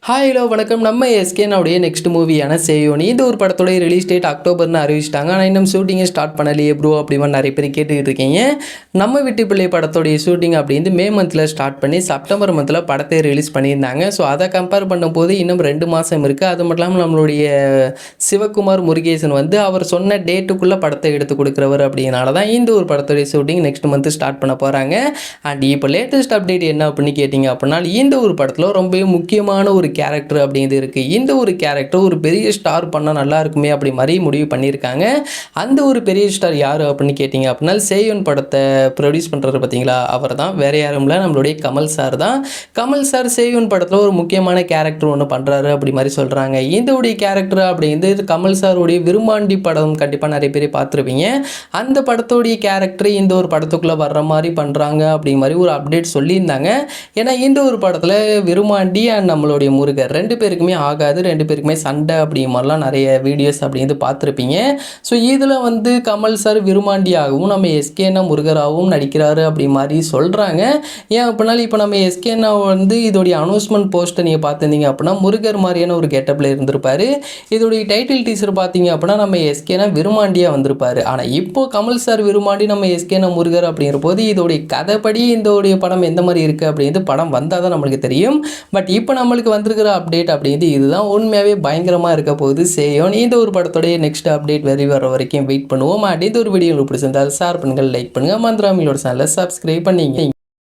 Hi hello வணக்கம். நம்ம எஸ்கேனுடைய next மூவியான சேயோனி இந்த ஒரு படத்தோடைய ரிலீஸ் டேட் அக்டோபர்னு அறிவிச்சிட்டாங்க. ஆனால் இன்னும் ஷூட்டிங்கே ஸ்டார்ட் பண்ணலையே ப்ரோ அப்படி நிறைய பேர் கேட்டுக்கிட்டு இருக்கீங்க. நம்ம வீட்டு பிள்ளை படத்தோடைய ஷூட்டிங் அப்படின்னு மே மந்தில் ஸ்டார்ட் பண்ணி செப்டம்பர் மந்தில் படத்தை ரிலீஸ் பண்ணியிருந்தாங்க. ஸோ அதை கம்பேர் பண்ணும்போது இன்னும் 2 மாதம் இருக்குது. அது மட்டும் இல்லாமல் நம்மளுடைய சிவகுமார் முருகேசன் அவர் சொன்ன டேட்டுக்குள்ளே படத்தை எடுத்து கொடுக்குறவர் அப்படின்னால தான் இந்த ஒரு படத்தோடைய ஷூட்டிங் நெக்ஸ்ட் மந்த் ஸ்டார்ட் பண்ண போகிறாங்க. அண்ட் இப்போ லேட்டஸ்ட் அப்டேட் என்ன அப்படின்னு கேட்டிங்க அப்படின்னா, இந்த ஒரு படத்தில் ரொம்பவே முக்கியமான ஒரு கேரக்டர் அப்படிங்கிறது இருக்குது. இந்த ஒரு கேரக்டர் ஒரு பெரிய ஸ்டார் பண்ணால் நல்லா இருக்குமே அப்படி மாதிரி முடிவு பண்ணியிருக்காங்க. அந்த ஒரு பெரிய ஸ்டார் யார் அப்படின்னு கேட்டிங்க அப்படின்னா, சேயோன் படத்தை ப்ரொடியூஸ் பண்ணுறது பார்த்தீங்களா, அவர் தான். வேறு யாரும் இல்லை, நம்மளுடைய கமல் சார் தான். கமல் சார் சேயோன் படத்தில் ஒரு முக்கியமான கேரக்டர் ஒன்று பண்ணுறாரு அப்படி மாதிரி சொல்கிறாங்க. இதோடைய கேரக்டர் அப்படிங்கிறது கமல் சாருடைய விரும்மாண்டி படம் கண்டிப்பாக நிறைய பேர் பார்த்துருப்பீங்க. அந்த படத்தோடைய கேரக்டர் இந்த ஒரு படத்துக்குள்ளே வர்ற மாதிரி பண்ணுறாங்க அப்படி மாதிரி ஒரு அப்டேட் சொல்லியிருந்தாங்க. ஏன்னா இந்த ஒரு படத்தில் விரும்மாண்டி அண்ட் நம்மளுடைய முருகர் 2 பேருக்குமே ஆகாது, 2 பேருக்குமே சண்டை அப்படி மாதிரிலாம் நிறைய வீடியோஸ் அப்படிங்கிறது பார்த்துருப்பீங்க. ஸோ இதில் கமல் சார் விரும்மாண்டியாகவும் நம்ம எஸ்கேனா முருகராகவும் நடிக்கிறாரு அப்படி மாதிரி சொல்கிறாங்க. ஏன் அப்படின்னாலும் இப்போ நம்ம எஸ்கேனா இதோடைய அனௌன்ஸ்மெண்ட் போஸ்ட்டை நீங்கள் பார்த்துருந்தீங்க அப்படின்னா முருகர் மாதிரியான ஒரு கெட்டப்பில் இருந்திருப்பார். இதோடைய டைட்டில் டீசர் பார்த்தீங்க அப்படின்னா நம்ம எஸ்கேனா விரும்மாண்டியாக வந்திருப்பார். ஆனால் இப்போ கமல் சார் விரும்மாண்டி நம்ம எஸ்கேனா முருகர் அப்படிங்கிற போது இதோடைய கதைப்படி இதோடைய படம் எந்த மாதிரி இருக்குது அப்படிங்கிறது படம் வந்தால் தான் நம்மளுக்கு தெரியும். பட் இப்போ நம்மளுக்கு வந்திருக்கிற அப்டேட் அப்படிங்கிறது இதுதான். உண்மையாகவே பயங்கரமாக இருக்க போகுது சேயோன். இந்த ஒரு படத்தோடைய நெக்ஸ்ட் அப்டேட் வர வரைக்கும் வெயிட் பண்ணுவோம். அண்ட் இந்த ஒரு வீடியோ உங்களுக்கு பிடிச்சிருந்தால் ஷேர் பண்ணுங்கள், லைக் பண்ணுங்கள், மந்திராமிகளோட சேனலை சப்ஸ்கிரைப் பண்ணிங்க.